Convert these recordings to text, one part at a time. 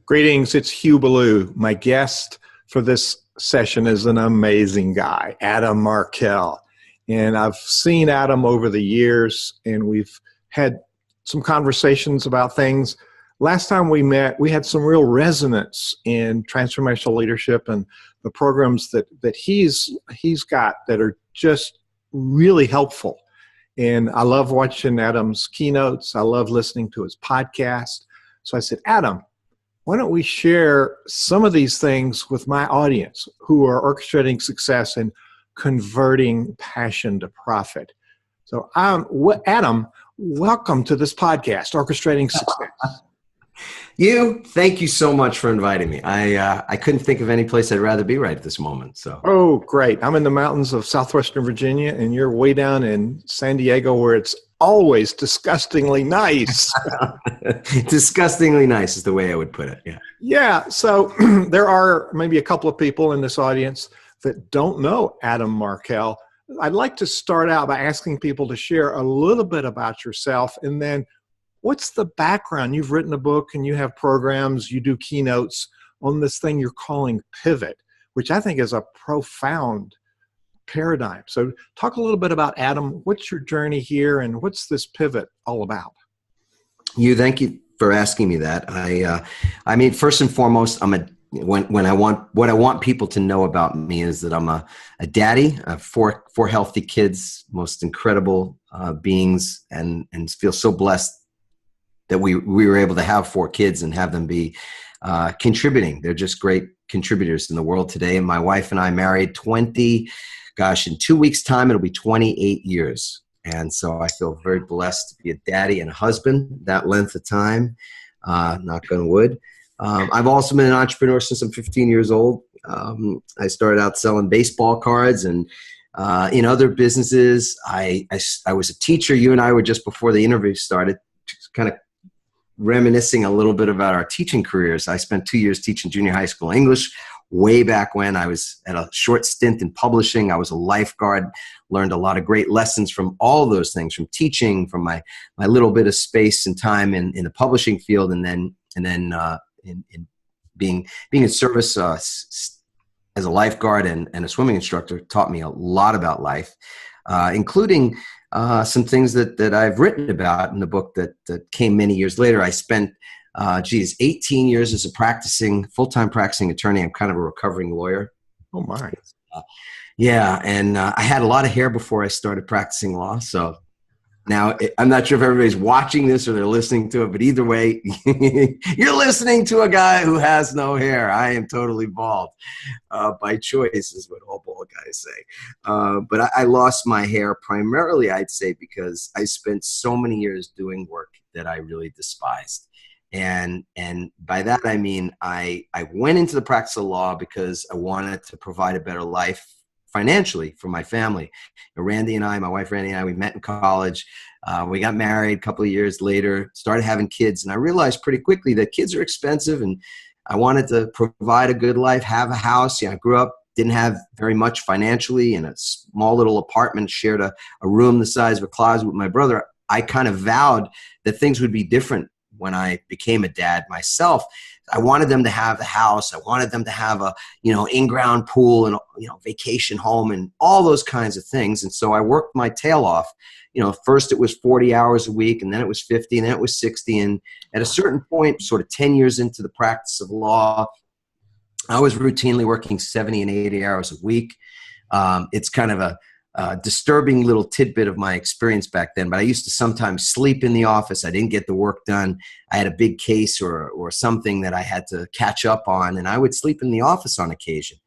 Greetings, it's Hugh Ballou. My guest for this session is an amazing guy, Adam Markel. And I've seen Adam over the years, and we've had some conversations about things. Last time we met, we had some real resonance in transformational leadership and the programs that he's got that are just really helpful. And I love watching Adam's keynotes. I love listening to his podcast. So I said, Adam, why don't we share some of these things with my audience who are orchestrating success and converting passion to profit? So Adam, welcome to this podcast, Orchestrating Success. Hugh, thank you so much for inviting me. I couldn't think of any place I'd rather be right at this moment. So. Oh, great. I'm in the mountains of southwestern Virginia, and you're way down in San Diego where it's always disgustingly nice. Disgustingly nice is the way I would put it. Yeah. Yeah. So there are maybe a couple of people in this audience that don't know Adam Markel. I'd like to start out by asking people to share a little bit about yourself, and then what's the background? You've written a book and you have programs, you do keynotes on this thing you're calling pivot, which I think is a profound paradigm. So talk a little bit about Adam. What's your journey here and what's this pivot all about? Hugh, thank you for asking me that. I mean, first and foremost, what I want people to know about me is that I'm a daddy. I have four healthy kids, most incredible beings, and feel so blessed that we were able to have 4 kids and have them be contributing. They're just great contributors in the world today. And my wife and I married in 2 weeks' time, it'll be 28 years. And so I feel very blessed to be a daddy and a husband that length of time, knock on wood. I've also been an entrepreneur since I'm 15 years old. I started out selling baseball cards and in other businesses. I was a teacher. You and I were just before the interview started, just kind of reminiscing a little bit about our teaching careers. I spent 2 years teaching junior high school English way back when. I was at a short stint in publishing. I was a lifeguard, learned a lot of great lessons from all those things, from teaching, from my little bit of space and time in the publishing field, and then in being in service as a lifeguard and a swimming instructor taught me a lot about life, including some things that I've written about in the book that came many years later. I spent 18 years as a full-time practicing attorney. I'm kind of a recovering lawyer. Oh my. Yeah. And I had a lot of hair before I started practicing law. So now I'm not sure if everybody's watching this or they're listening to it, but either way, you're listening to a guy who has no hair. I am totally bald by choice, is what all bald guys say. But I lost my hair primarily, I'd say, because I spent so many years doing work that I really despised. And by that, I mean, I went into the practice of law because I wanted to provide a better life financially for my family. My wife Randy and I, we met in college. We got married a couple of years later, started having kids. And I realized pretty quickly that kids are expensive and I wanted to provide a good life, have a house. Yeah, I grew up, didn't have very much financially, in a small little apartment, shared a room the size of a closet with my brother. I kind of vowed that things would be different when I became a dad myself. I wanted them to have the house. I wanted them to have a, in-ground pool and, vacation home and all those kinds of things. And so I worked my tail off. First it was 40 hours a week, and then it was 50, and then it was 60. And at a certain point, sort of 10 years into the practice of law, I was routinely working 70 and 80 hours a week. It's kind of a disturbing little tidbit of my experience back then, but I used to sometimes sleep in the office. I didn't get the work done. I had a big case or something that I had to catch up on, and I would sleep in the office on occasion.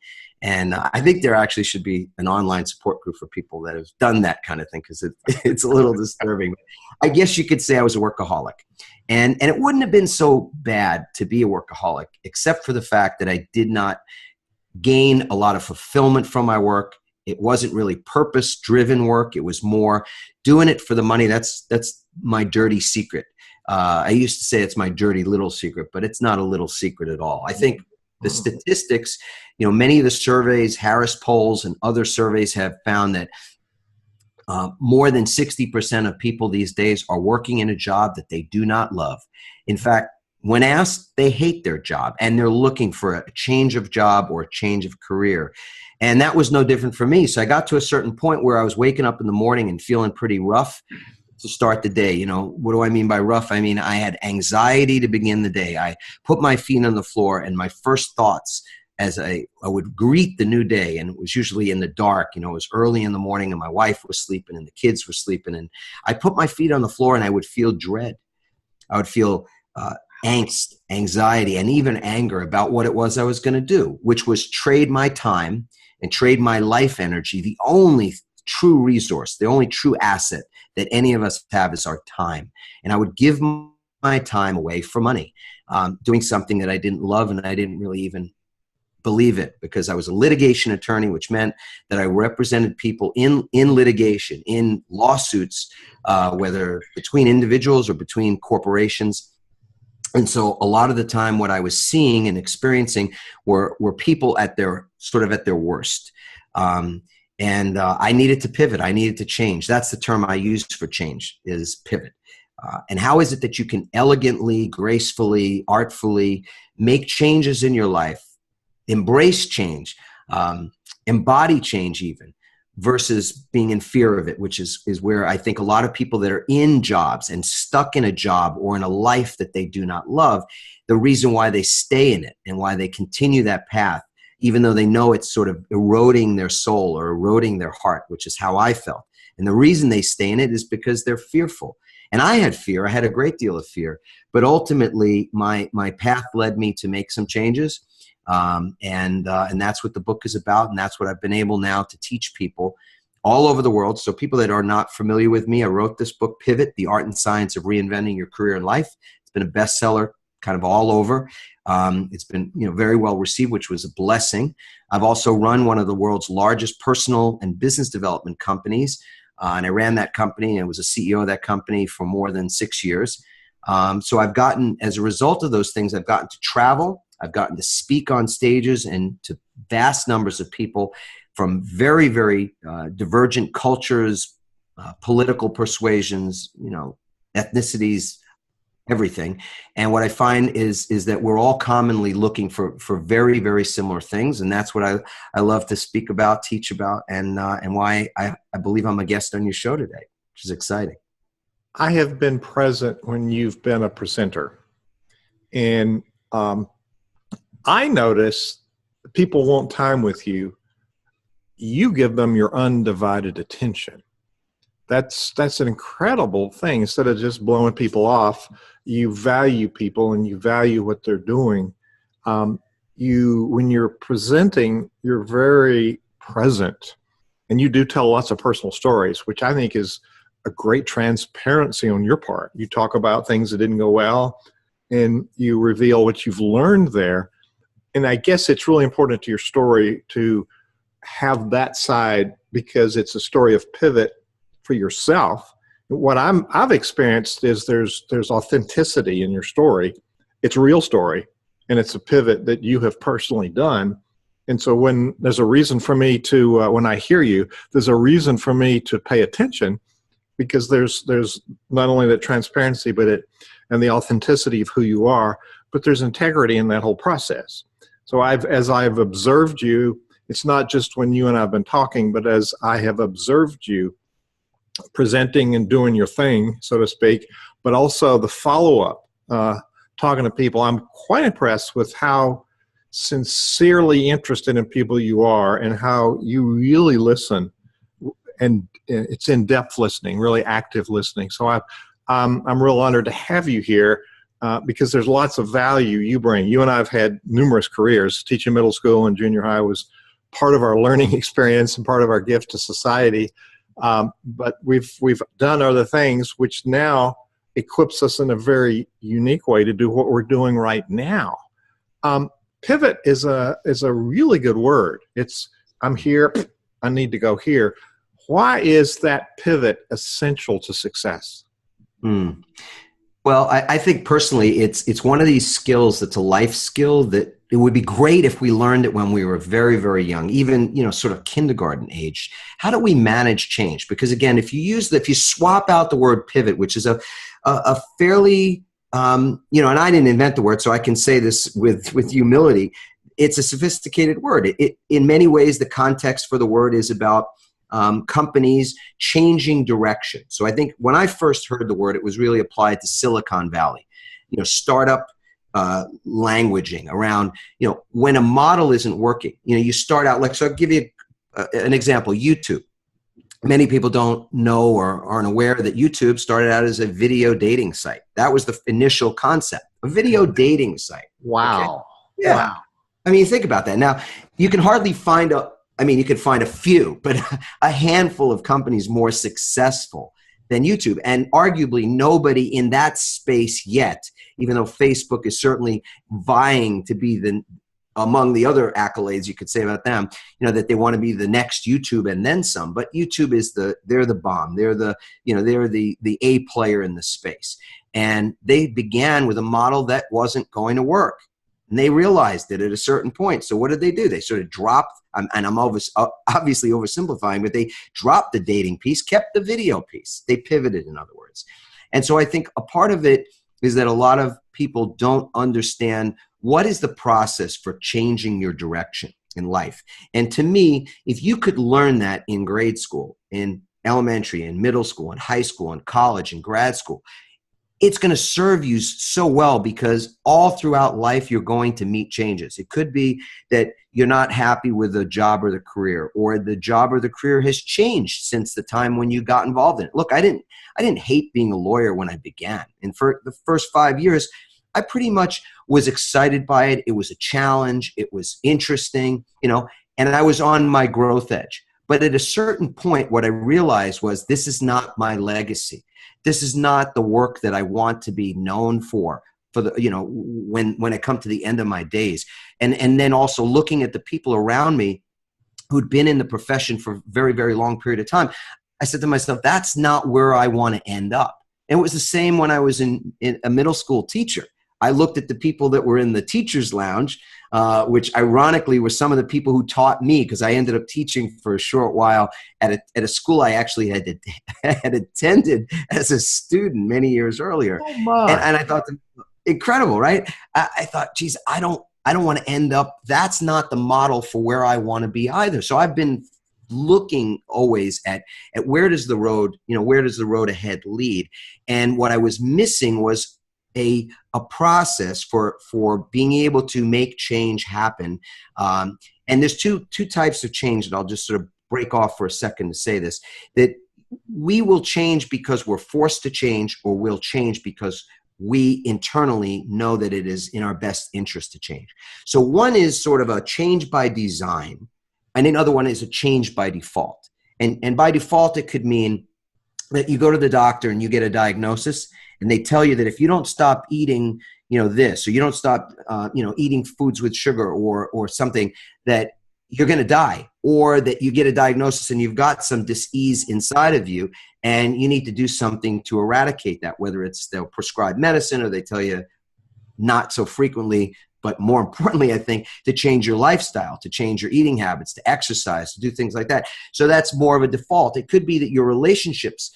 And I think there actually should be an online support group for people that have done that kind of thing, because it's a little disturbing. I guess you could say I was a workaholic. And it wouldn't have been so bad to be a workaholic, except for the fact that I did not gain a lot of fulfillment from my work. It wasn't really purpose-driven work. It was more doing it for the money. That's my dirty secret. I used to say it's my dirty little secret, but it's not a little secret at all. I think the statistics, many of the surveys, Harris polls and other surveys have found that more than 60% of people these days are working in a job that they do not love. In fact, when asked, they hate their job and they're looking for a change of job or a change of career. And that was no different for me. So I got to a certain point where I was waking up in the morning and feeling pretty rough to start the day. You know, what do I mean by rough? I mean, I had anxiety to begin the day. I put my feet on the floor, and my first thoughts as I would greet the new day, and it was usually in the dark, you know, it was early in the morning and my wife was sleeping and the kids were sleeping, and I put my feet on the floor and I would feel dread. I would feel angst, anxiety, and even anger about what it was I was going to do, which was trade my time and trade my life energy. The only true resource, the only true asset that any of us have is our time. And I would give my time away for money, doing something that I didn't love and I didn't really even believe it, because I was a litigation attorney, which meant that I represented people in litigation, in lawsuits, whether between individuals or between corporations. And so a lot of the time what I was seeing and experiencing were people at their worst. And I needed to pivot. I needed to change. That's the term I used for change, is pivot. And how is it that you can elegantly, gracefully, artfully make changes in your life, embrace change, embody change even, versus being in fear of it, which is where I think a lot of people that are in jobs and stuck in a job or in a life that they do not love, the reason why they stay in it and why they continue that path, even though they know it's sort of eroding their soul or eroding their heart, which is how I felt. And the reason they stay in it is because they're fearful. And I had fear. I had a great deal of fear. But ultimately, my path led me to make some changes. And that's what the book is about. And that's what I've been able now to teach people all over the world. So people that are not familiar with me, I wrote this book, Pivot, The Art and Science of Reinventing Your Career and Life. It's been a bestseller kind of all over. It's been, very well received, which was a blessing. I've also run one of the world's largest personal and business development companies. And I ran that company and was a CEO of that company for more than 6 years. So I've gotten, as a result of those things, I've gotten to travel. I've gotten to speak on stages and to vast numbers of people from very, very divergent cultures, political persuasions, ethnicities, everything. And what I find is that we're all commonly looking for very, very similar things. And that's what I love to speak about, teach about, and why I believe I'm a guest on your show today, which is exciting. I have been present when you've been a presenter. And I notice people want time with you. You give them your undivided attention. That's an incredible thing. Instead of just blowing people off, you value people and you value what they're doing. When you're presenting, you're very present, and you do tell lots of personal stories, which I think is a great transparency on your part. You talk about things that didn't go well, and you reveal what you've learned there. And I guess it's really important to your story to have that side, because it's a story of pivot for yourself. What I've experienced is there's authenticity in your story. It's a real story, and it's a pivot that you have personally done. And so when there's a reason for me to, when I hear you, there's a reason for me to pay attention, because there's not only that transparency, and the authenticity of who you are, but there's integrity in that whole process. So as I've observed you, it's not just when you and I have been talking, but as I have observed you presenting and doing your thing, so to speak, but also the follow-up, talking to people, I'm quite impressed with how sincerely interested in people you are and how you really listen. And it's in-depth listening, really active listening. So I'm real honored to have you here because there's lots of value you bring. You and I have had numerous careers. Teaching middle school and junior high was part of our learning experience and part of our gift to society. But we've done other things which now equips us in a very unique way to do what we're doing right now. Pivot is a really good word. It's, I'm here, I need to go here. Why is that pivot essential to success? Well, I think personally, it's one of these skills that's a life skill that it would be great if we learned it when we were very, very young, even, sort of kindergarten age. How do we manage change? Because again, if you swap out the word pivot, which is a fairly and I didn't invent the word, so I can say this with humility. It's a sophisticated word. In many ways, the context for the word is about companies changing direction. So I think when I first heard the word, it was really applied to Silicon Valley, startup languaging around, when a model isn't working, you start out like, so I'll give you an example, YouTube. Many people don't know or aren't aware that YouTube started out as a video dating site. That was the initial concept, a video dating site. Wow. Okay? Yeah. Wow. I mean, think about that. Now, you can hardly find you could find a few, but a handful of companies more successful than YouTube. And arguably nobody in that space yet, even though Facebook is certainly vying to be among the other accolades you could say about them, that they want to be the next YouTube and then some. But YouTube they're the bomb. They're the A player in the space. And they began with a model that wasn't going to work. And they realized it at a certain point. So what did they do? They sort of dropped, and I'm obviously oversimplifying, but they dropped the dating piece, kept the video piece. They pivoted, in other words. And so I think a part of it is that a lot of people don't understand what is the process for changing your direction in life. And to me, if you could learn that in grade school, in elementary, in middle school, in high school, in college, in grad school, it's going to serve you so well, because all throughout life, you're going to meet changes. It could be that you're not happy with the job or the career, or the job or the career has changed since the time when you got involved in it. Look, I didn't hate being a lawyer when I began. And for the first 5 years, I pretty much was excited by it. It was a challenge. It was interesting, and I was on my growth edge. But at a certain point, what I realized was this is not my legacy. This is not the work that I want to be known for the, when I come to the end of my days. And then also looking at the people around me who'd been in the profession for a very, very long period of time, I said to myself, that's not where I want to end up. And it was the same when I was in a middle school teacher. I looked at the people that were in the teacher's lounge, which ironically were some of the people who taught me, because I ended up teaching for a short while at a school I actually had attended as a student many years earlier. Oh my. And I thought, incredible, right? I thought, geez, I don't want to end up, that's not the model for where I want to be either. So I've been looking always at where does the road ahead lead? And what I was missing was a process for being able to make change happen. And there's two types of change that I'll just sort of break off for a second to say this, that we will change because we're forced to change, or we'll change because we internally know that it is in our best interest to change. So one is sort of a change by design, and another one is a change by default. And by default, it could mean that you go to the doctor and you get a diagnosis, and they tell you that if you don't stop eating, this, or you don't stop, eating foods with sugar or something, that you're going to die, or that you get a diagnosis and you've got some dis-ease inside of you and you need to do something to eradicate that, whether it's they'll prescribe medicine or they tell you not so frequently, but more importantly, I think, to change your lifestyle, to change your eating habits, to exercise, to do things like that. So that's more of a default. It could be that your relationships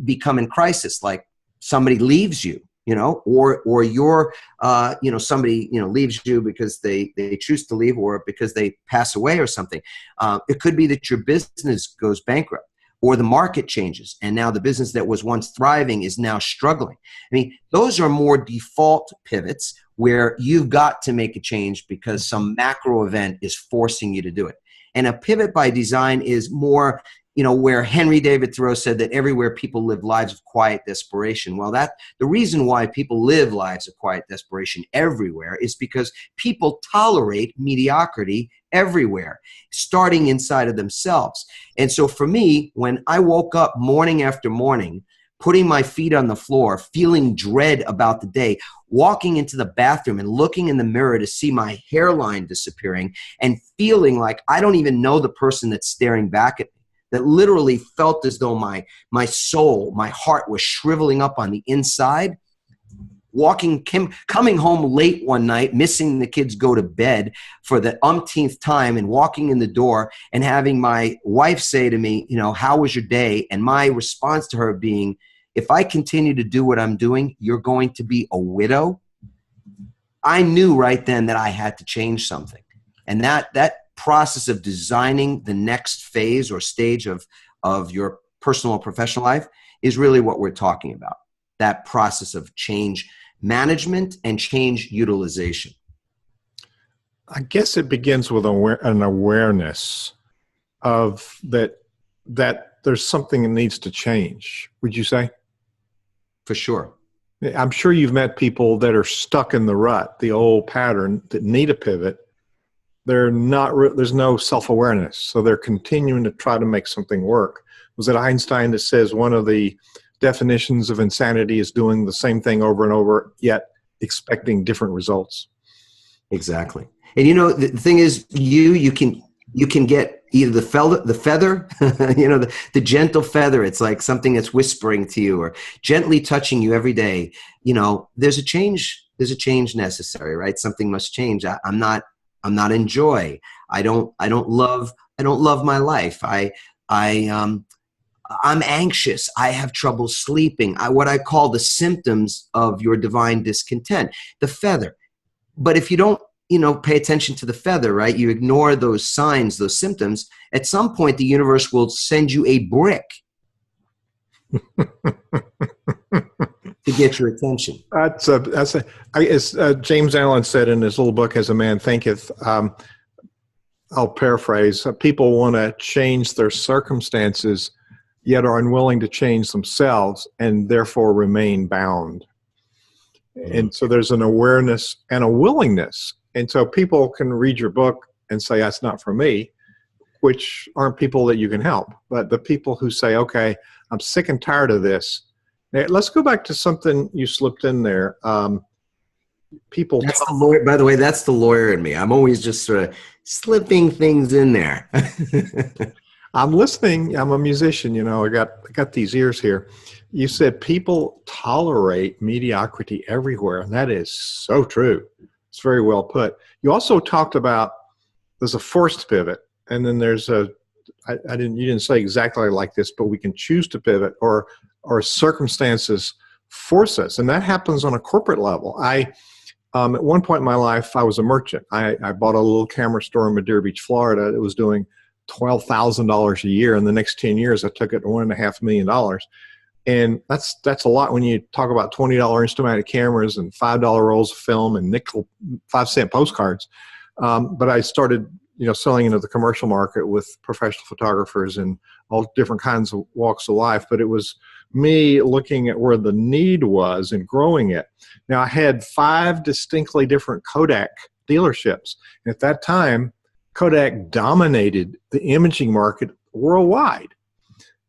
become in crisis, like somebody leaves you, or you're, somebody, leaves you because they choose to leave, or because they pass away or something. It could be that your business goes bankrupt, or the market changes, and now the business that was once thriving is now struggling. I mean, those are more default pivots where you've got to make a change because some macro event is forcing you to do it. And a pivot by design is more, where Henry David Thoreau said that everywhere people live lives of quiet desperation. Well, the reason why people live lives of quiet desperation everywhere is because people tolerate mediocrity everywhere, starting inside of themselves. And so for me, when I woke up morning after morning, putting my feet on the floor, feeling dread about the day, walking into the bathroom and looking in the mirror to see my hairline disappearing, and feeling like I don't even know the person that's staring back at me, that literally felt as though my soul, my heart was shriveling up on the inside. Coming home late one night, missing the kids go to bed for the umpteenth time, and walking in the door and having my wife say to me, how was your day? And my response to her being, if I continue to do what I'm doing, you're going to be a widow. I knew right then that I had to change something. And that process of designing the next phase or stage of your personal or professional life is really what we're talking about. That process of change management and change utilization. I guess it begins with an awareness of that there's something that needs to change. Would you say? For sure. I'm sure you've met people that are stuck in the rut, the old pattern, that need a pivot. They're not. There's no self-awareness, so they're continuing to try to make something work. Was it Einstein that says one of the definitions of insanity is doing the same thing over and over, yet expecting different results? Exactly. And the thing is, you can get either the feather, the gentle feather. It's like something that's whispering to you or gently touching you every day. There's a change necessary, right? Something must change. I'm not in joy. I don't love my life. I'm anxious. I have trouble sleeping. What I call the symptoms of your divine discontent, the feather. But if you don't, pay attention to the feather, right? You ignore those signs, those symptoms. At some point, the universe will send you a brick to get your attention. As James Allen said in his little book, As a Man Thinketh, I'll paraphrase, people want to change their circumstances, yet are unwilling to change themselves and therefore remain bound. And so there's an awareness and a willingness. And so people can read your book and say, that's not for me, which aren't people that you can help. But the people who say, okay, I'm sick and tired of this. Now, let's go back to something you slipped in there. People. That's the lawyer, by the way, that's the lawyer in me. I'm always just sort of slipping things in there. I'm listening. I'm a musician. I got these ears here. You said people tolerate mediocrity everywhere, and that is so true. It's very well put. You also talked about there's a forced pivot, and then there's you didn't say exactly like this, but we can choose to pivot, or circumstances force us, and that happens on a corporate level. At one point in my life, I was a merchant. I bought a little camera store in Madeira Beach, Florida. It was doing $12,000 a year. In the next 10 years, I took it to $1.5 million. And that's a lot when you talk about $20 instrumented cameras and $5 rolls of film and nickel 5-cent postcards. But I started, selling into the commercial market with professional photographers and all different kinds of walks of life. But it was me looking at where the need was and growing it. Now, I had 5 distinctly different Kodak dealerships. At that time, Kodak dominated the imaging market worldwide.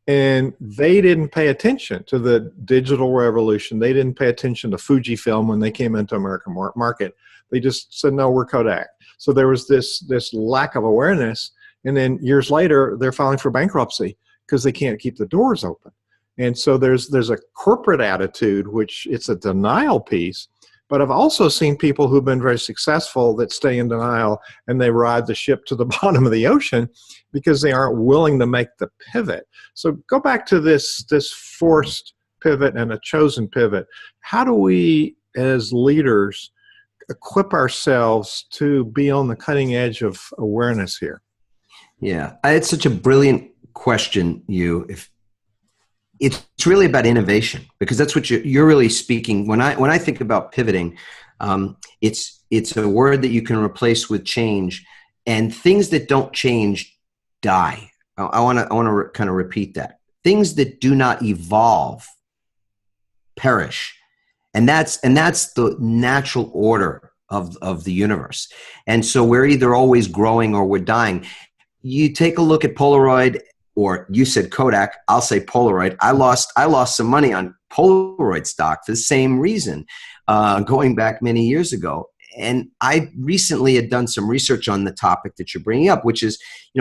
And they didn't pay attention to the digital revolution. They didn't pay attention to Fujifilm when they came into American market. They just said, no, we're Kodak. So there was this lack of awareness. And then years later, they're filing for bankruptcy because they can't keep the doors open. And so there's a corporate attitude, which it's a denial piece. But I've also seen people who've been very successful that stay in denial and they ride the ship to the bottom of the ocean because they aren't willing to make the pivot. So go back to this forced pivot and a chosen pivot. How do we, as leaders, equip ourselves to be on the cutting edge of awareness here? Yeah, it's such a brilliant question, Hugh. It's really about innovation, because that's what you're really speaking. When I think about pivoting, it's a word that you can replace with change, and things that don't change die. I want to kind of repeat that. Things that do not evolve perish, and that's the natural order of the universe. And so we're either always growing or we're dying. You take a look at Polaroid. Or you said Kodak, I'll say Polaroid. I lost some money on Polaroid stock for the same reason, going back many years ago. And I recently had done some research on the topic that you're bringing up, which is,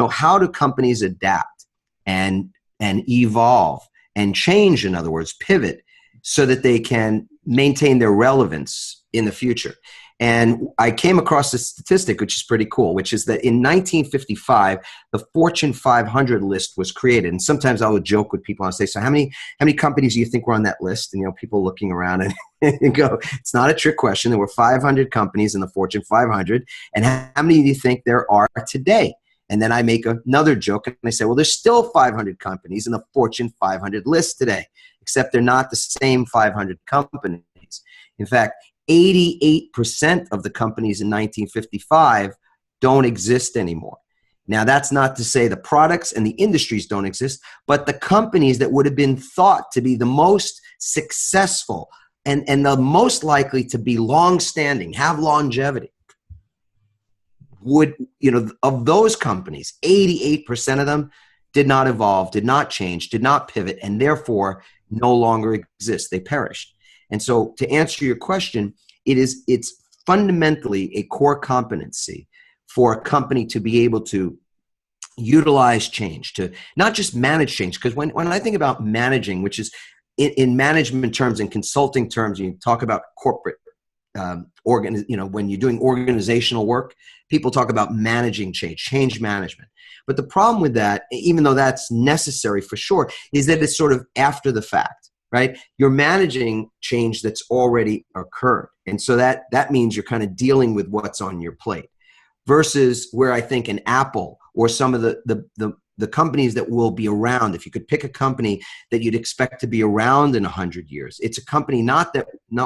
how do companies adapt and evolve and change, in other words, pivot, so that they can maintain their relevance in the future. And I came across this statistic, which is pretty cool, which is that in 1955, the Fortune 500 list was created. And sometimes I would joke with people and say, so how many companies do you think were on that list? And, people looking around and go, it's not a trick question. There were 500 companies in the Fortune 500. And how many do you think there are today? And then I make another joke and I say, well, there's still 500 companies in the Fortune 500 list today, except they're not the same 500 companies. In fact, 88% of the companies in 1955 don't exist anymore. Now, that's not to say the products and the industries don't exist, but the companies that would have been thought to be the most successful and the most likely to be long-standing, have longevity, would, of those companies, 88% of them did not evolve, did not change, did not pivot, and therefore no longer exist. They perished. And so to answer your question, it's fundamentally a core competency for a company to be able to utilize change, to not just manage change. Because when I think about managing, which is in management terms and consulting terms, you talk about corporate when you're doing organizational work, people talk about managing change management. But the problem with that, even though that's necessary for sure, is that it's sort of after the fact. Right? You're managing change that's already occurred. And so that means you're kind of dealing with what's on your plate versus where I think an Apple or some of the companies that will be around, if you could pick a company that you'd expect to be around in 100 years, it's a company not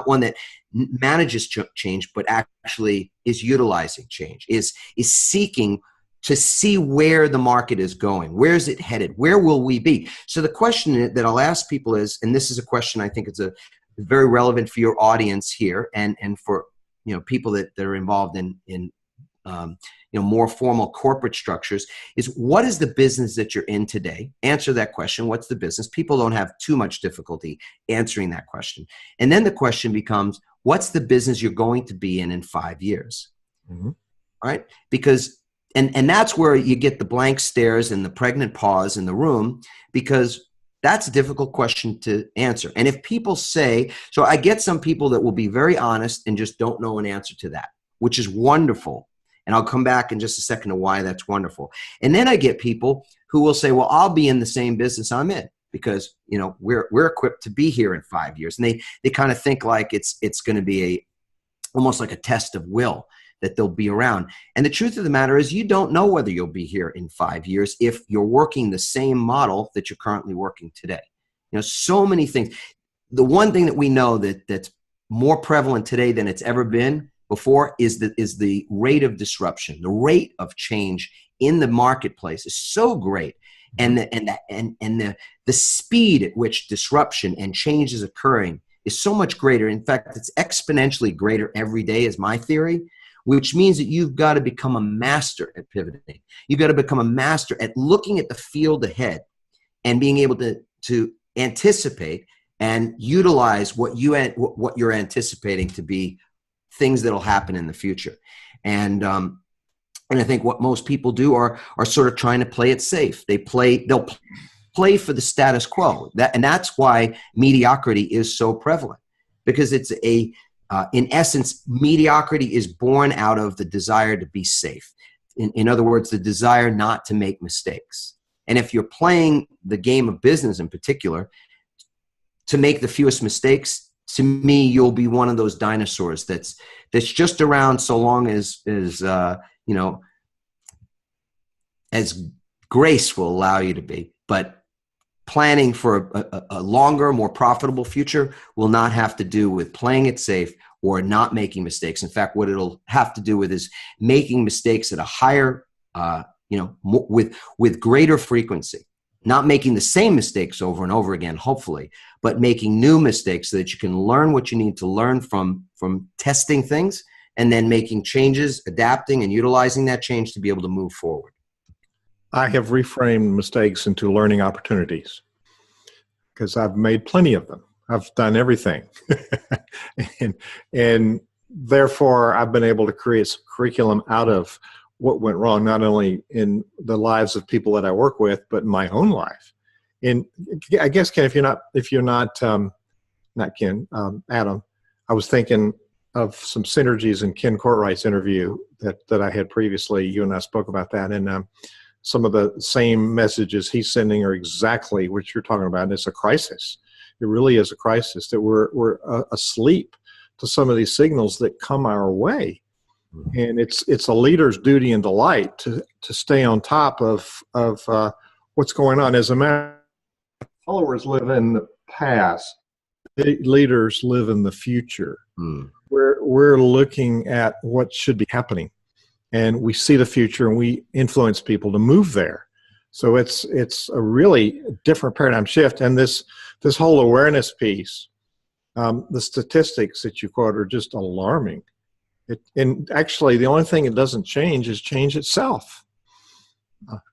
one that manages change, but actually is utilizing change, is seeking to see where the market is going. Where is it headed? Where will we be? So the question that I'll ask people is, and this is a question I think it's very relevant for your audience here and for people that are involved in more formal corporate structures, is what is the business that you're in today? Answer that question. What's the business? People don't have too much difficulty answering that question. And then the question becomes, what's the business you're going to be in 5 years? Mm-hmm. Right? Because And that's where you get the blank stares and the pregnant pause in the room, because that's a difficult question to answer. And if people say, so I get some people that will be very honest and just don't know an answer to that, which is wonderful. And I'll come back in just a second to why that's wonderful. And then I get people who will say, well, I'll be in the same business I'm in because, we're equipped to be here in 5 years. And they kind of think like it's going to be almost like a test of will, that they'll be around. And the truth of the matter is you don't know whether you'll be here in 5 years if you're working the same model that you're currently working today. So many things. The one thing that we know that's more prevalent today than it's ever been before is the rate of disruption. The rate of change in the marketplace is so great. And the speed at which disruption and change is occurring is so much greater. In fact, it's exponentially greater every day is my theory, which means that you've got to become a master at pivoting. You've got to become a master at looking at the field ahead and being able to anticipate and utilize what you're anticipating to be things that'll happen in the future. And I think what most people do are sort of trying to play it safe. They'll play for the status quo. And that's why mediocrity is so prevalent, because it's in essence, mediocrity is born out of the desire to be safe. In other words, the desire not to make mistakes. And if you're playing the game of business in particular, to make the fewest mistakes, to me, you'll be one of those dinosaurs that's just around so long as grace will allow you to be. But planning for a longer, more profitable future will not have to do with playing it safe or not making mistakes. In fact, what it'll have to do with is making mistakes at a higher, with greater frequency. Not making the same mistakes over and over again, hopefully, but making new mistakes so that you can learn what you need to learn from testing things and then making changes, adapting and utilizing that change to be able to move forward. I have reframed mistakes into learning opportunities because I've made plenty of them. I've done everything. and therefore, I've been able to create some curriculum out of what went wrong, not only in the lives of people that I work with, but in my own life. And I guess, Ken, if you're not not Ken, Adam, I was thinking of some synergies in Ken Courtwright's interview that I had previously. You and I spoke about that, and some of the same messages he's sending are exactly what you're talking about. And it's a crisis. It really is a crisis that we're asleep to some of these signals that come our way. And it's a leader's duty and delight to stay on top of what's going on. As a matter of fact, followers live in the past, leaders live in the future. We're looking at what should be happening, and we see the future, and we influence people to move there. So it's a really different paradigm shift. And this whole awareness piece, the statistics that you quote are just alarming. And actually, the only thing it doesn't change is change itself.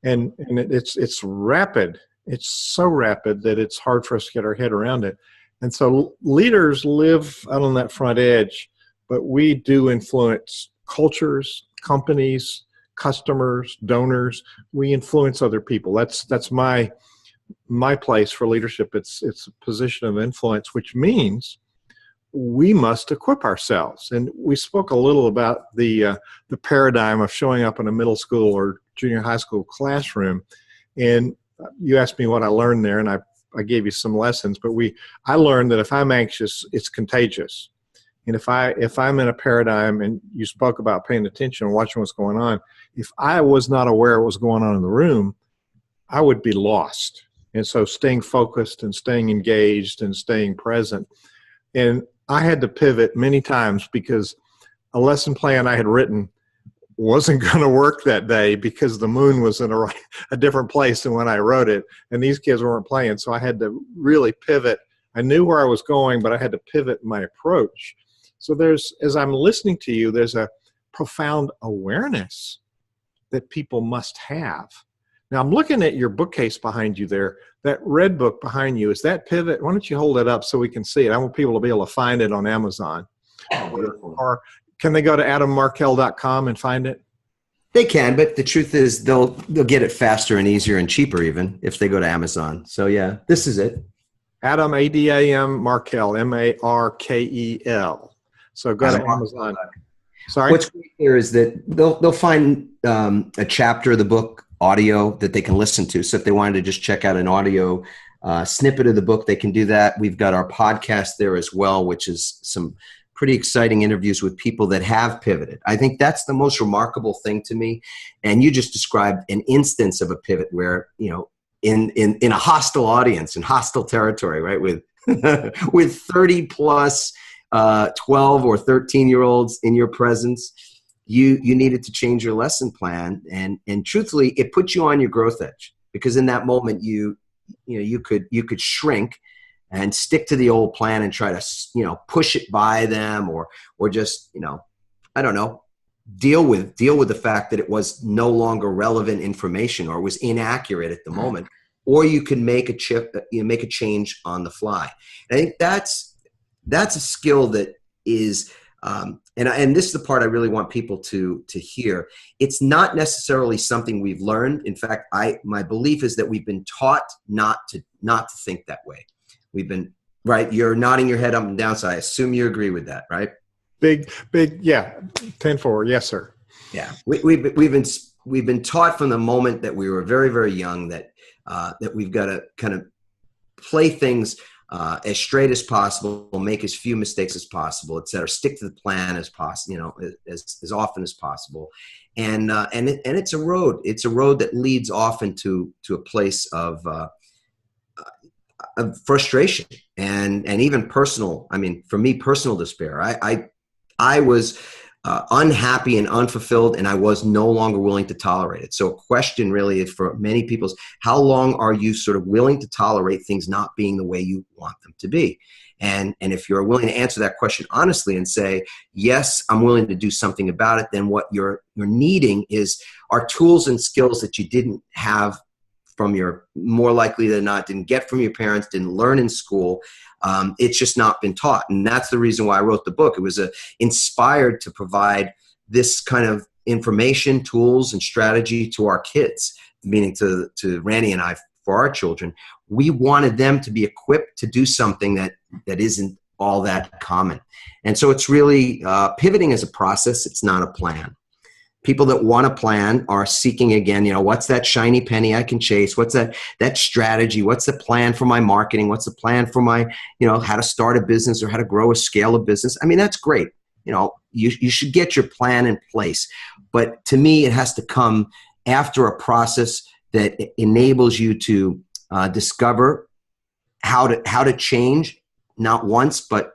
And it's rapid. It's so rapid that it's hard for us to get our head around it. And so leaders live out on that front edge, but we do influence cultures, companies, customers, donors. We influence other people. That's my place for leadership. It's a position of influence, which means we must equip ourselves. And we spoke a little about the paradigm of showing up in a middle school or junior high school classroom. And you asked me what I learned there, and I gave you some lessons. But I learned that if I'm anxious, it's contagious. And if I'm in a paradigm, and you spoke about paying attention and watching what's going on, if I was not aware of what was going on in the room, I would be lost. And so staying focused and staying engaged and staying present. And I had to pivot many times because a lesson plan I had written wasn't going to work that day because the moon was in a different place than when I wrote it, and these kids weren't playing. So I had to really pivot. I knew where I was going, but I had to pivot my approach. So as I'm listening to you, there's a profound awareness that people must have. Now, I'm looking at your bookcase behind you there. That red book behind you, is that Pivot? Why don't you hold it up so we can see it? I want people to be able to find it on Amazon. Or can they go to adammarkel.com and find it? They can, but the truth is they'll get it faster and easier and cheaper even if they go to Amazon. So, yeah, this is it. Adam, A-D-A-M, Markel, M-A-R-K-E-L. So go to Amazon. Sorry? What's great here is that they'll find a chapter of the book audio that they can listen to. So if they wanted to just check out an audio snippet of the book, they can do that. We've got our podcast there as well, which is some pretty exciting interviews with people that have pivoted. I think that's the most remarkable thing to me. And you just described an instance of a pivot where, in a hostile audience, in hostile territory, right? With with 30 plus 12 or 13-year-olds in your presence, you needed to change your lesson plan, and truthfully, it put you on your growth edge, because in that moment you could shrink and stick to the old plan and try to push it by them, or just I don't know, deal with the fact that it was no longer relevant information or was inaccurate at the moment, or you can make a change on the fly. And I think that's a skill that is. And this is the part I really want people to hear. It's not necessarily something we've learned. In fact, my belief is that we've been taught not to think that way. We've been, right? You're nodding your head up and down, so I assume you agree with that, right? Big, yeah. 10-4, yes, sir. Yeah, we've been taught from the moment that we were very, very young that we've got to kind of play things as straight as possible, make as few mistakes as possible, et cetera. Stick to the plan as possible, as often as possible, and it's a road. It's a road that leads often to a place of frustration and even personal. I mean, for me, personal despair. I was unhappy and unfulfilled, and I was no longer willing to tolerate it. So a question really is for many people is, how long are you sort of willing to tolerate things not being the way you want them to be? And if you're willing to answer that question honestly and say, yes, I'm willing to do something about it, then what you're needing are tools and skills that you didn't have from more likely than not, didn't get from your parents, didn't learn in school. It's just not been taught. And that's the reason why I wrote the book. It was inspired to provide this kind of information, tools, and strategy to our kids, meaning to Randy and I for our children, we wanted them to be equipped to do something that isn't all that common. And so it's really pivoting as a process. It's not a plan. People that want a plan are seeking again, what's that shiny penny I can chase? What's that strategy? What's the plan for my marketing? What's the plan for my, how to start a business or how to grow a scale of business? I mean, that's great. You should get your plan in place. But to me, it has to come after a process that enables you to discover how to change, not once, but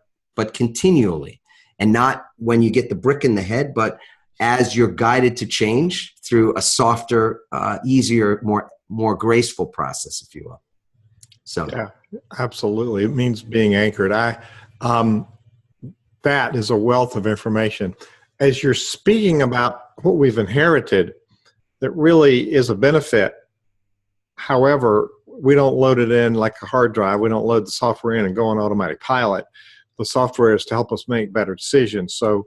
continually, and not when you get the brick in the head, but as you're guided to change through a softer, easier, more graceful process, if you will. So yeah, absolutely. It means being anchored. That is a wealth of information. As you're speaking about what we've inherited, that really is a benefit. However, we don't load it in like a hard drive. We don't load the software in and go on automatic pilot. The software is to help us make better decisions. So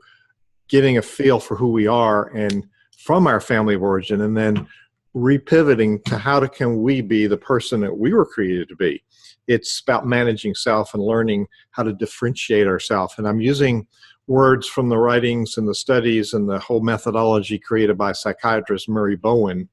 getting a feel for who we are and from our family of origin, and then repivoting to how can we be the person that we were created to be. It's about managing self and learning how to differentiate ourselves. And I'm using words from the writings and the studies and the whole methodology created by psychiatrist Murray Bowen.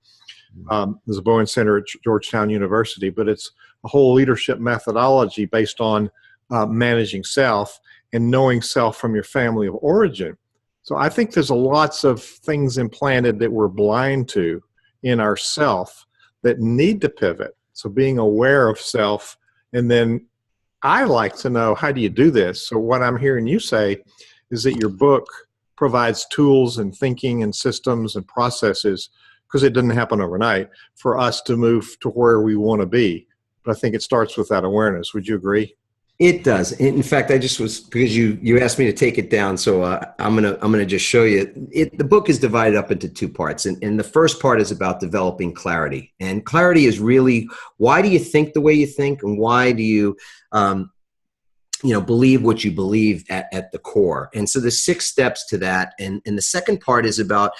There's a Bowen Center at Georgetown University, but it's a whole leadership methodology based on managing self and knowing self from your family of origin. So I think there's lots of things implanted that we're blind to in ourself that need to pivot. So being aware of self, and then I like to know, how do you do this? So what I'm hearing you say is that your book provides tools and thinking and systems and processes, because it doesn't happen overnight, for us to move to where we want to be. But I think it starts with that awareness. Would you agree? It does. In fact, I just was, because you asked me to take it down, so I'm gonna just show you. The book is divided up into two parts, and the first part is about developing clarity. And clarity is really, why do you think the way you think, and why do you believe what you believe at the core? And so there's 6 steps to that. And the second part is about,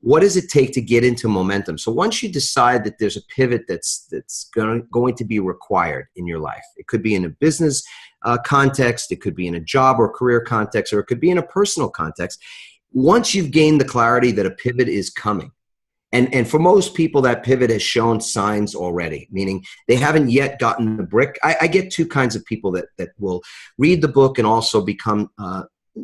what does it take to get into momentum? So once you decide that there's a pivot that's going to be required in your life, it could be in a business context, it could be in a job or career context, or it could be in a personal context. Once you've gained the clarity that a pivot is coming, and for most people, that pivot has shown signs already, meaning they haven't yet gotten the brick. I get 2 kinds of people that will read the book and also become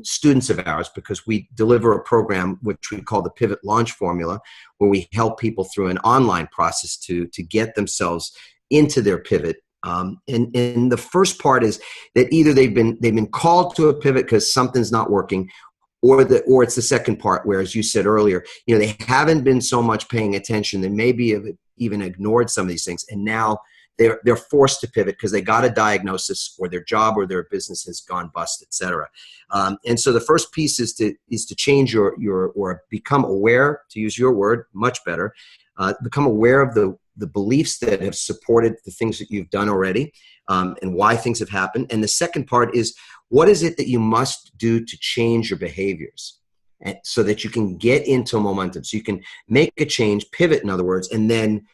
students of ours, because we deliver a program which we call the Pivot Launch Formula, where we help people through an online process to get themselves into their pivot. And the first part is that either they've been called to a pivot because something's not working, or it's the second part where, as you said earlier, they haven't been so much paying attention, they maybe have even ignored some of these things, and now they're forced to pivot because they got a diagnosis, or their job or their business has gone bust, etc. And so the first piece is to change or become aware, to use your word, much better, become aware of the beliefs that have supported the things that you've done already, and why things have happened. And the second part is, what is it that you must do to change your behaviors, and so that you can get into momentum, so you can make a change, pivot, in other words, and then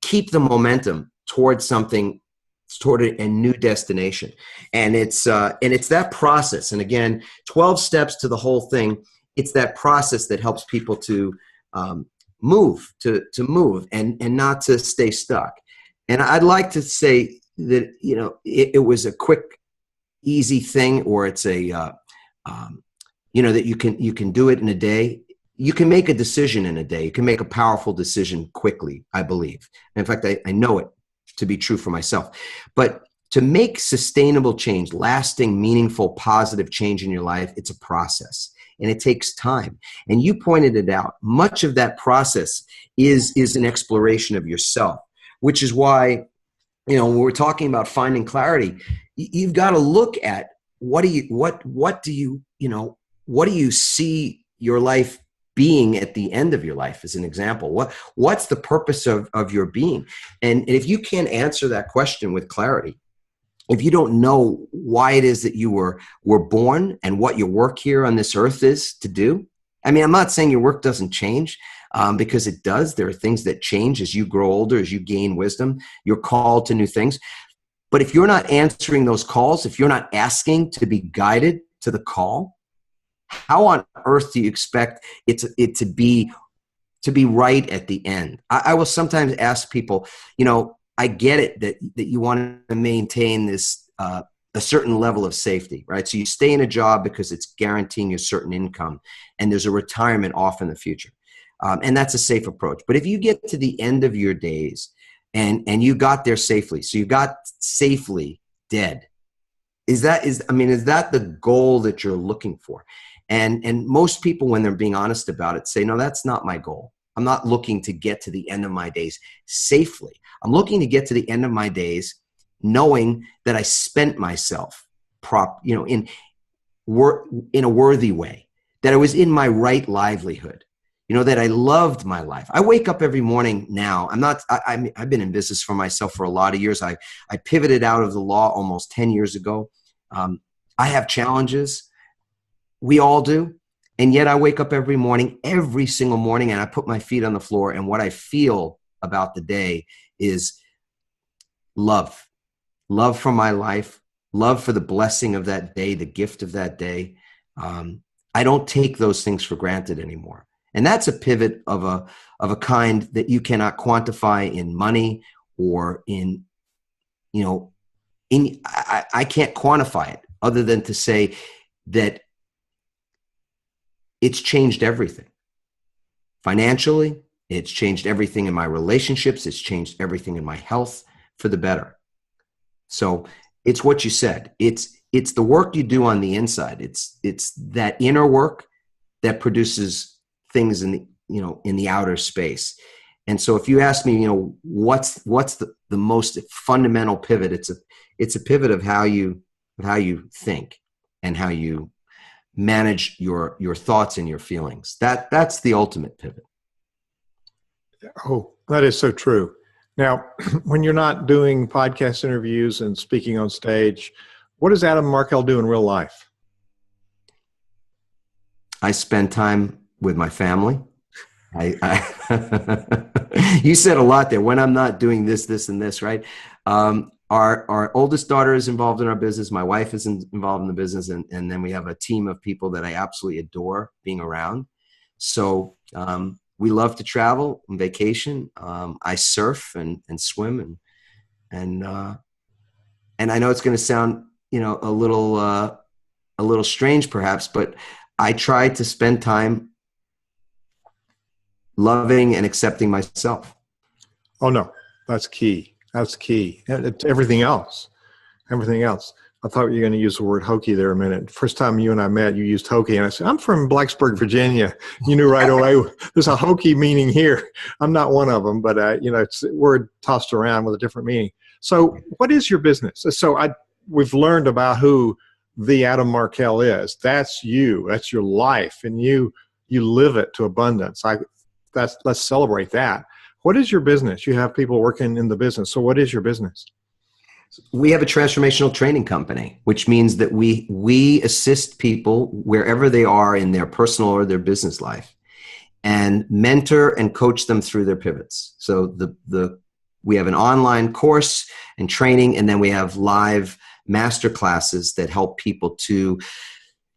keep the momentum towards a new destination. And it's that process. And again, 12 steps to the whole thing. It's that process that helps people to move and not to stay stuck. And I'd like to say that, it was a quick, easy thing, or it's that you can do it in a day. You can make a decision in a day. You can make a powerful decision quickly, I believe. In fact, I know it to be true for myself. But to make sustainable change, lasting, meaningful, positive change in your life, it's a process, and it takes time. And you pointed it out. Much of that process is an exploration of yourself, which is why, when we're talking about finding clarity, you've got to look at what do you see your life being at the end of your life, as an example. What's the purpose of your being? And if you can't answer that question with clarity, if you don't know why it is that you were born and what your work here on this earth is to do, I mean, I'm not saying your work doesn't change, because it does. There are things that change as you grow older, as you gain wisdom. You're called to new things. But if you're not answering those calls, if you're not asking to be guided to the call, how on earth do you expect it to be right at the end? I will sometimes ask people, I get it that you want to maintain this a certain level of safety, right? So you stay in a job because it's guaranteeing you a certain income, and there's a retirement off in the future, and that's a safe approach. But if you get to the end of your days and you got there safely, so you got safely dead, is that the goal that you're looking for? And most people, when they're being honest about it, say, no, that's not my goal. I'm not looking to get to the end of my days safely. I'm looking to get to the end of my days knowing that I spent myself in a worthy way, that I was in my right livelihood, that I loved my life. I wake up every morning now. I've been in business for myself for a lot of years. I pivoted out of the law almost 10 years ago. I have challenges. We all do. And yet I wake up every single morning, and I put my feet on the floor. And what I feel about the day is love for my life, love for the blessing of that day, the gift of that day. I don't take those things for granted anymore. And that's a pivot of a kind that you cannot quantify in money or I can't quantify it other than to say that it's changed everything. Financially, it's changed everything in my relationships. It's changed everything in my health for the better. So it's what you said. It's the work you do on the inside. It's that inner work that produces things in the outer space. And so if you ask me, what's the most fundamental pivot, it's a pivot of how you think and how you manage your thoughts and your feelings. That's the ultimate pivot. Oh, that is so true. Now, when you're not doing podcast interviews and speaking on stage, what does Adam Markel do in real life? I spend time with my family. You said a lot there. When I'm not doing this, and this, right? Our oldest daughter is involved in our business. My wife is involved in the business. And then we have a team of people that I absolutely adore being around. So we love to travel on vacation. I surf and swim. And I know it's going to sound, a little strange perhaps, but I try to spend time loving and accepting myself. Oh, no, that's key. That's key. It's everything else. Everything else. I thought you were going to use the word hokey there a minute. First time you and I met, you used hokey. And I said, I'm from Blacksburg, Virginia. You knew right away, there's a hokey meaning here. I'm not one of them, but, it's a word tossed around with a different meaning. So what is your business? So we've learned about who the Adam Markel is. That's you. That's your life. And you live it to abundance. Let's celebrate that. What is your business? You have people working in the business. So what is your business? We have a transformational training company, which means that we assist people wherever they are in their personal or their business life and mentor and coach them through their pivots. So we have an online course and training, and then we have live master classes that help people to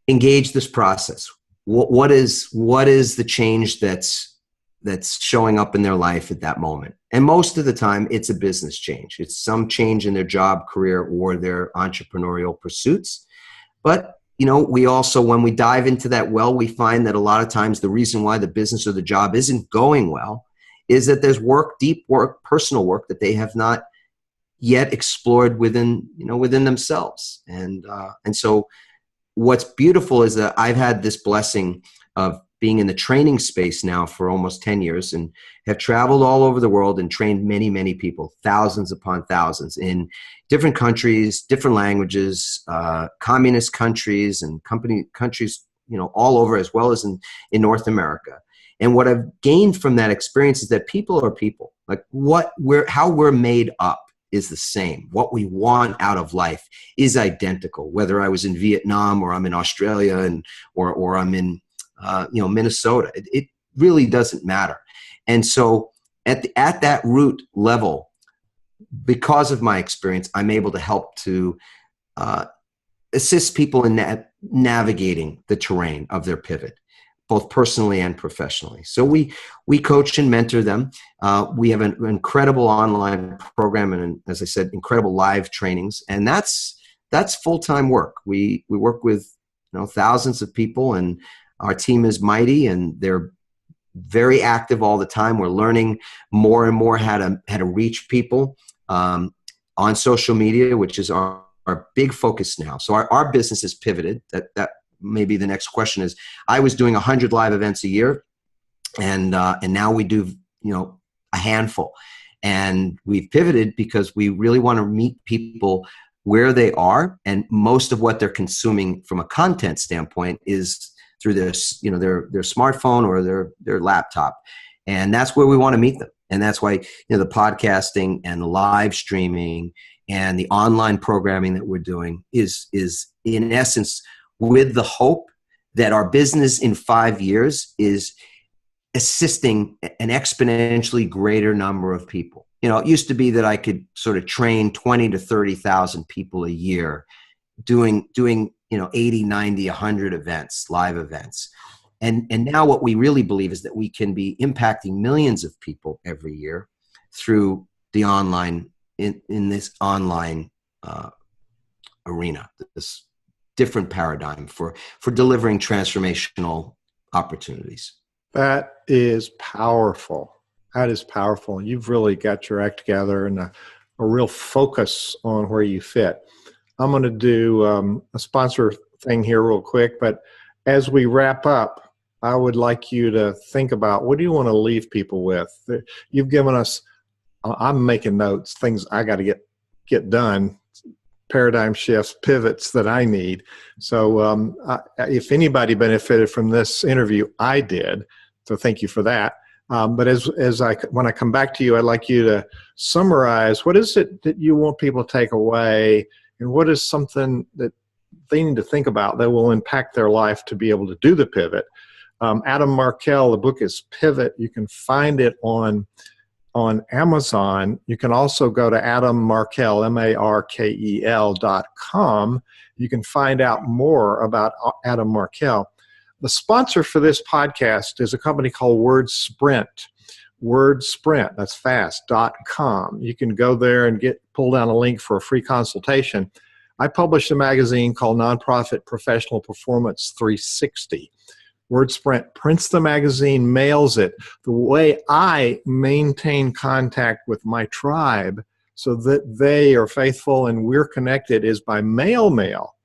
engage this process. What is the change that's showing up in their life at that moment? And most of the time, it's a business change. It's some change in their job, career, or their entrepreneurial pursuits. But, we also, when we dive into that well, we find that a lot of times the reason why the business or the job isn't going well is that there's deep work, personal work that they have not yet explored within themselves. And so what's beautiful is that I've had this blessing of being in the training space now for almost 10 years and have traveled all over the world and trained many, many people, thousands upon thousands in different countries, different languages, communist countries and countries, all over, as well as in North America. And what I've gained from that experience is that people are people. Like how we're made up is the same. What we want out of life is identical, whether I was in Vietnam or I'm in Australia or I'm in Minnesota. really doesn't matter. And so at that root level, because of my experience, I'm able to help to assist people in navigating the terrain of their pivot, both personally and professionally. So we coach and mentor them. We have an incredible online program and, as I said, incredible live trainings, and that's full-time work. We work with thousands of people, and our team is mighty, and they're very active all the time. We're learning more and more how to reach people on social media, which is our big focus now. So our business has pivoted. That maybe the next question is, I was doing 100 live events a year, and now we do a handful, and we've pivoted because we really want to meet people where they are, and most of what they're consuming from a content standpoint is through their smartphone or their laptop, and that's where we want to meet them. And that's why the podcasting and the live streaming and the online programming that we're doing is in essence with the hope that our business in 5 years is assisting an exponentially greater number of people. It used to be that I could sort of train 20 to 30,000 people a year doing 80, 90, 100 events, live events. And now what we really believe is that we can be impacting millions of people every year through the online, in this online arena, this different paradigm for delivering transformational opportunities. That is powerful. That is powerful. You've really got your act together and a real focus on where you fit. I'm going to do a sponsor thing here real quick, but as we wrap up, I would like you to think about, what do you want to leave people with? You've given us, I'm making notes, things I got to get done, paradigm shifts, pivots that I need. So if anybody benefited from this interview, I did. So thank you for that. But when I come back to you, I'd like you to summarize, what is it that you want people to take away, and what is something that they need to think about that will impact their life to be able to do the pivot? Adam Markel, the book is Pivot. You can find it on Amazon. You can also go to Adam Markel, MARKEL.com. You can find out more about Adam Markel. The sponsor for this podcast is a company called WordSprint. WordSprint, that's fast.com. You can go there and pull down a link for a free consultation. I published a magazine called Nonprofit Professional Performance 360. WordSprint prints the magazine, mails it. The way I maintain contact with my tribe so that they are faithful and we're connected is by mail.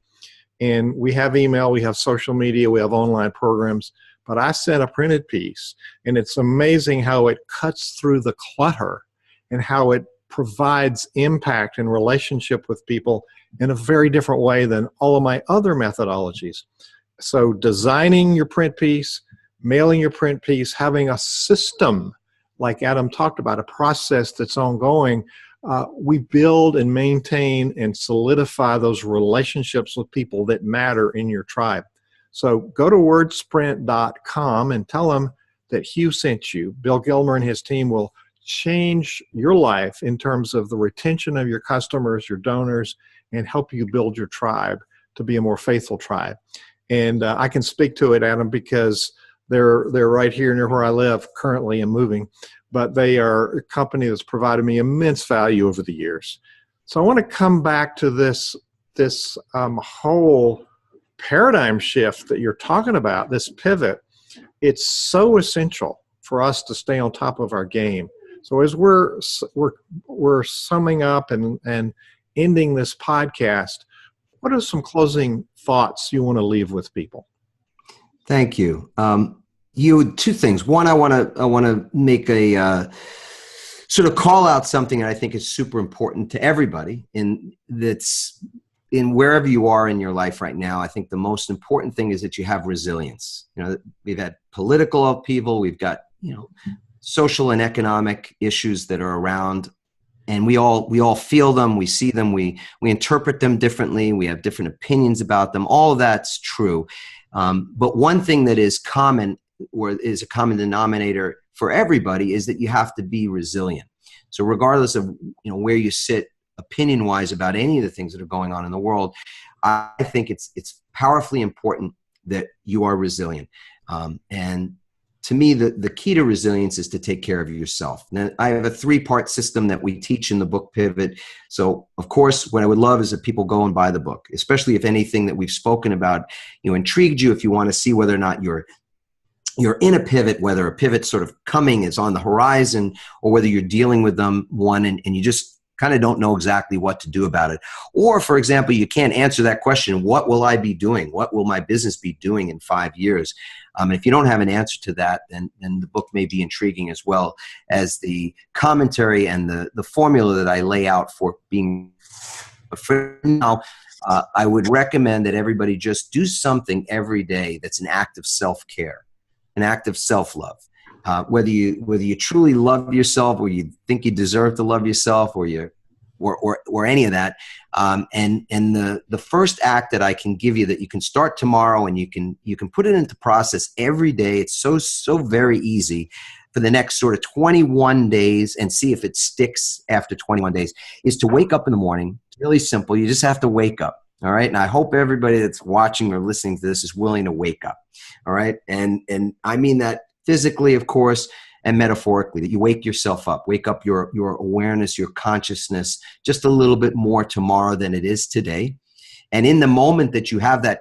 And we have email, we have social media, we have online programs, but I send a printed piece, and it's amazing how it cuts through the clutter and how it provides impact and relationship with people in a very different way than all of my other methodologies. So designing your print piece, mailing your print piece, having a system, like Adam talked about, a process that's ongoing, we build and maintain and solidify those relationships with people that matter in your tribe. So go to wordsprint.com and tell them that Hugh sent you. Bill Gilmer and his team will change your life in terms of the retention of your customers, your donors, and help you build your tribe to be a more faithful tribe. And I can speak to it, Adam, because they're right here near where I live currently and moving. But they are a company that's provided me immense value over the years. So I want to come back to this whole paradigm shift that you're talking about, this pivot. It's so essential for us to stay on top of our game. So as we're summing up and ending this podcast, what are some closing thoughts you want to leave with people? Thank you. You, two things. One, I want to make a sort of call out something that I think is super important to everybody, that's in wherever you are in your life right now. I think the most important thing is that you have resilience. We've had political upheaval, we've got social and economic issues that are around, and we all feel them, we see them, we interpret them differently, we have different opinions about them. All of that's true. But one thing that is common or is a common denominator for everybody, is that you have to be resilient. So regardless of where you sit opinion-wise about any of the things that are going on in the world, I think it's powerfully important that you are resilient. And to me, the key to resilience is to take care of yourself. Now, I have a 3-part system that we teach in the book Pivot. So, of course, what I would love is that people go and buy the book, especially if anything that we've spoken about intrigued you, if you want to see whether or not you're in a pivot, whether a pivot sort of coming is on the horizon, or whether you're dealing with one and you just kind of don't know exactly what to do about it. Or, for example, you can't answer that question, what will I be doing? What will my business be doing in 5 years? If you don't have an answer to that, then the book may be intriguing, as well as the commentary and the formula that I lay out for being. For now, I would recommend that everybody just do something every day that's an act of self-care, an act of self-love. Whether you truly love yourself, or you think you deserve to love yourself, or any of that, and the first act that I can give you that you can start tomorrow, and you can put it into process every day. It's so very easy for the next sort of 21 days, and see if it sticks after 21 days. Is to wake up in the morning. It's really simple. You just have to wake up. All right. And I hope everybody that's watching or listening to this is willing to wake up. All right. And I mean that physically, of course, and metaphorically, that you wake yourself up, wake up your awareness, your consciousness just a little bit more tomorrow than it is today. And in the moment that you have that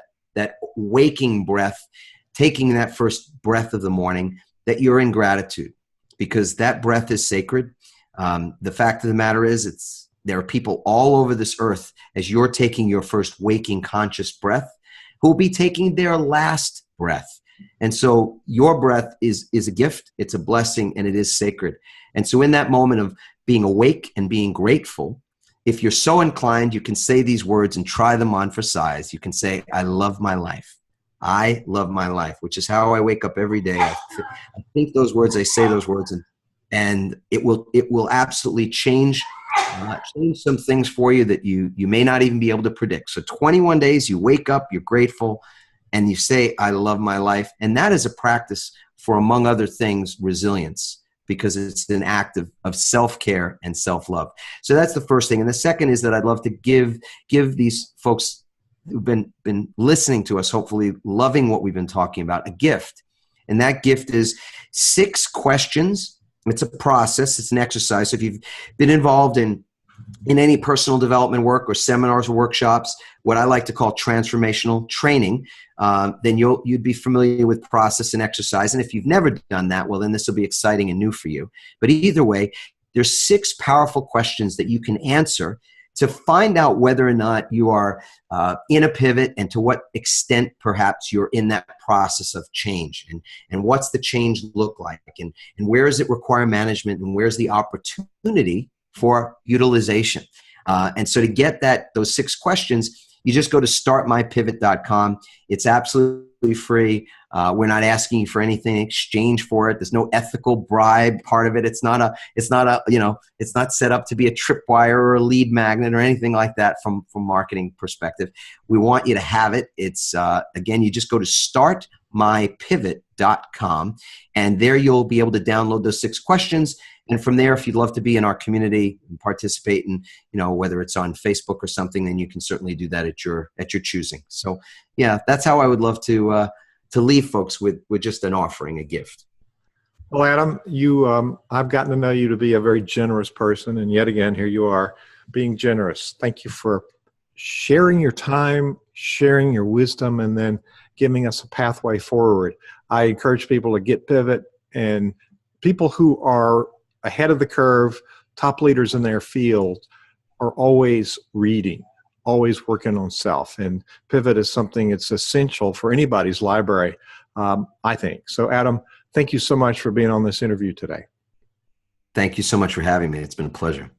waking breath, taking that first breath of the morning, that you're in gratitude, because that breath is sacred. The fact of the matter is, there are people all over this earth, as you're taking your first waking conscious breath, who will be taking their last breath. And so your breath is a gift, it's a blessing, and it is sacred. And so in that moment of being awake and being grateful, if you're so inclined, you can say these words and try them on for size. You can say, I love my life. I love my life, which is how I wake up every day. I think those words, I say those words, and it will absolutely change some things for you that you may not even be able to predict. So 21 days, you wake up, you're grateful, and you say, I love my life. And that is a practice for, among other things, resilience, because it's an act of self-care and self-love. So that's the first thing. And the second is that I'd love to give these folks who've been listening to us, hopefully loving what we've been talking about, a gift. And that gift is 6 questions. It's a process. It's an exercise. So if you've been involved in any personal development work or seminars or workshops, what I like to call transformational training, then you'd be familiar with process and exercise. And if you've never done that, well, then this will be exciting and new for you. But either way, there's 6 powerful questions that you can answer to find out whether or not you are in a pivot, and to what extent perhaps you're in that process of change, and what's the change look like, and where does it require management, and where's the opportunity for utilization. And so to get those 6 questions, you just go to startmypivot.com. It's absolutely free. We're not asking you for anything in exchange for it. There's no ethical bribe part of it. It's not set up to be a tripwire or a lead magnet or anything like that from marketing perspective. We want you to have it. It's again, you just go to startmypivot.com, and there you'll be able to download those 6 questions. And from there, if you'd love to be in our community and participate in, whether it's on Facebook or something, then you can certainly do that at your choosing. So yeah, that's how I would love to leave folks with just an offering, a gift. Well, Adam, I've gotten to know you to be a very generous person. And yet again, here you are being generous. Thank you for sharing your time, sharing your wisdom, and then giving us a pathway forward. I encourage people to get Pivot, and people who are ahead of the curve, top leaders in their field, are always reading, always working on self. And Pivot is something that's essential for anybody's library, I think. So Adam, thank you so much for being on this interview today. Thank you so much for having me. It's been a pleasure.